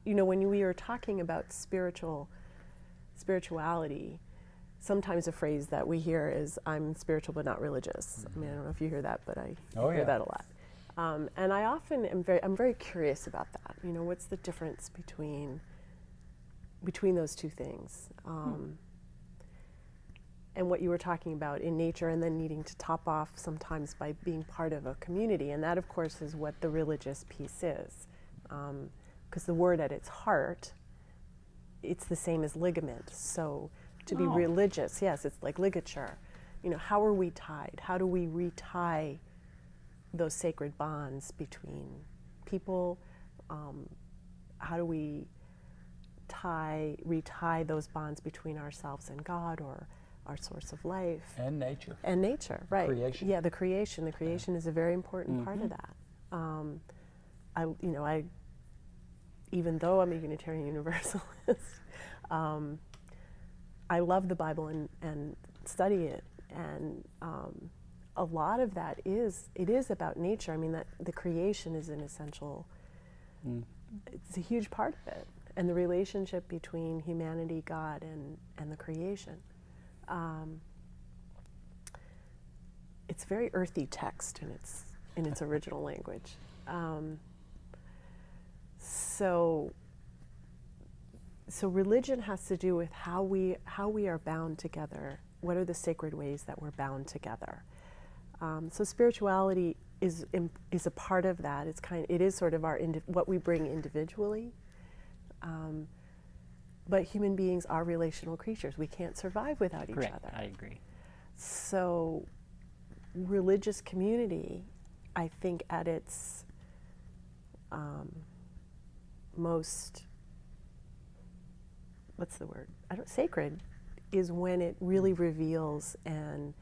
You know, when we are talking about spirituality, sometimes a phrase that we hear is, I'm spiritual but not religious. I mean, I don't know if you hear that, but I hear that a lot. And I often I'm very curious about that. You know, what's the difference between those two things? And what you were talking about in nature, and then needing to top off sometimes by being part of a community. And that, of course, is what the religious piece is. Because the word at its heart, it's the same as ligament. So to be religious, yes, it's like ligature. You know, how are we tied? How do we retie those sacred bonds between people? How do we retie those bonds between ourselves and God, or our source of life? And nature. And nature, right. Creation. Yeah, the creation. The creation is a very important part of that. Even though I'm a Unitarian Universalist, I love the Bible and study it. And a lot of that is about nature. I mean, that the creation is an essential, it's a huge part of it. And the relationship between humanity, God, and the creation. It's very earthy text in its original language. So religion has to do with how we are bound together. What are the sacred ways that we're bound together? So spirituality is a part of that. It is sort of what we bring individually. But human beings are relational creatures. We can't survive without each other. I agree. So religious community, I think at its most, sacred, is when it really reveals and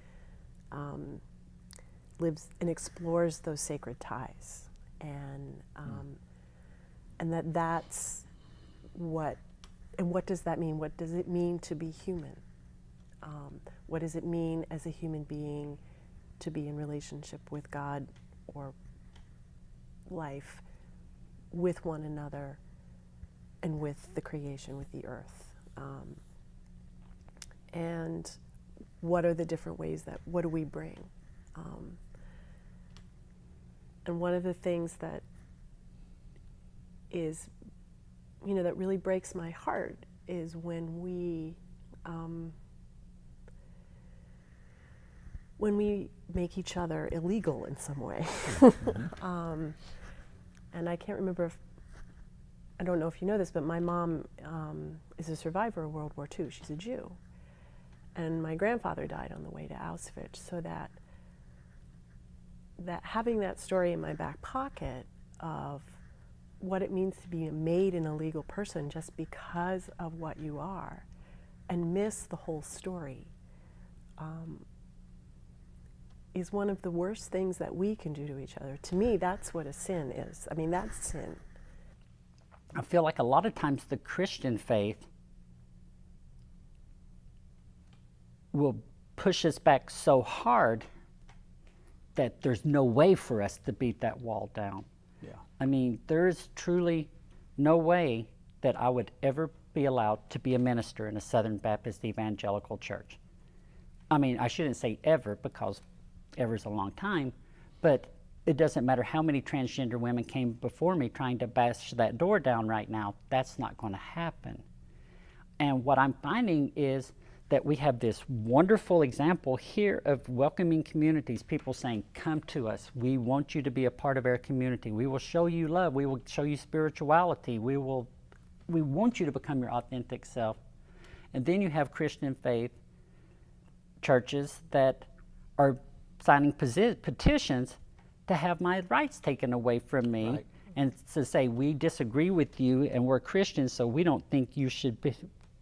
lives and explores those sacred ties. And that's what, and what does that mean? What does it mean to be human? What does it mean as a human being to be in relationship with God or life, with one another, and with the creation, with the earth? And what are the different ways what do we bring? And one of the things that is, that really breaks my heart is when we make each other illegal in some way. And I can't remember I don't know if you know this, but my mom is a survivor of World War II. She's a Jew. And my grandfather died on the way to Auschwitz, so that having that story in my back pocket of what it means to be made an illegal person just because of what you are, and miss the whole story, is one of the worst things that we can do to each other. To me, that's what a sin is. I mean, that's sin. I feel like a lot of times the Christian faith will push us back so hard that there's no way for us to beat that wall down. Yeah. I mean, there's truly no way that I would ever be allowed to be a minister in a Southern Baptist Evangelical church. I mean, I shouldn't say ever, because ever's a long time, but it doesn't matter how many transgender women came before me trying to bash that door down right now. That's not going to happen. And what I'm finding is that we have this wonderful example here of welcoming communities, people saying, come to us. We want you to be a part of our community. We will show you love. We will show you spirituality. We want you to become your authentic self. And then you have Christian faith churches that are signing petitions to have my rights taken away from me, right, and to say, we disagree with you and we're Christians, so we don't think you should be,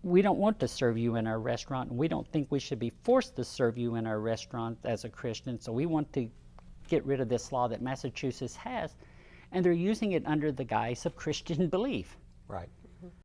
we don't want to serve you in our restaurant, and we don't think we should be forced to serve you in our restaurant as a Christian, so we want to get rid of this law that Massachusetts has. And they're using it under the guise of Christian belief. Right.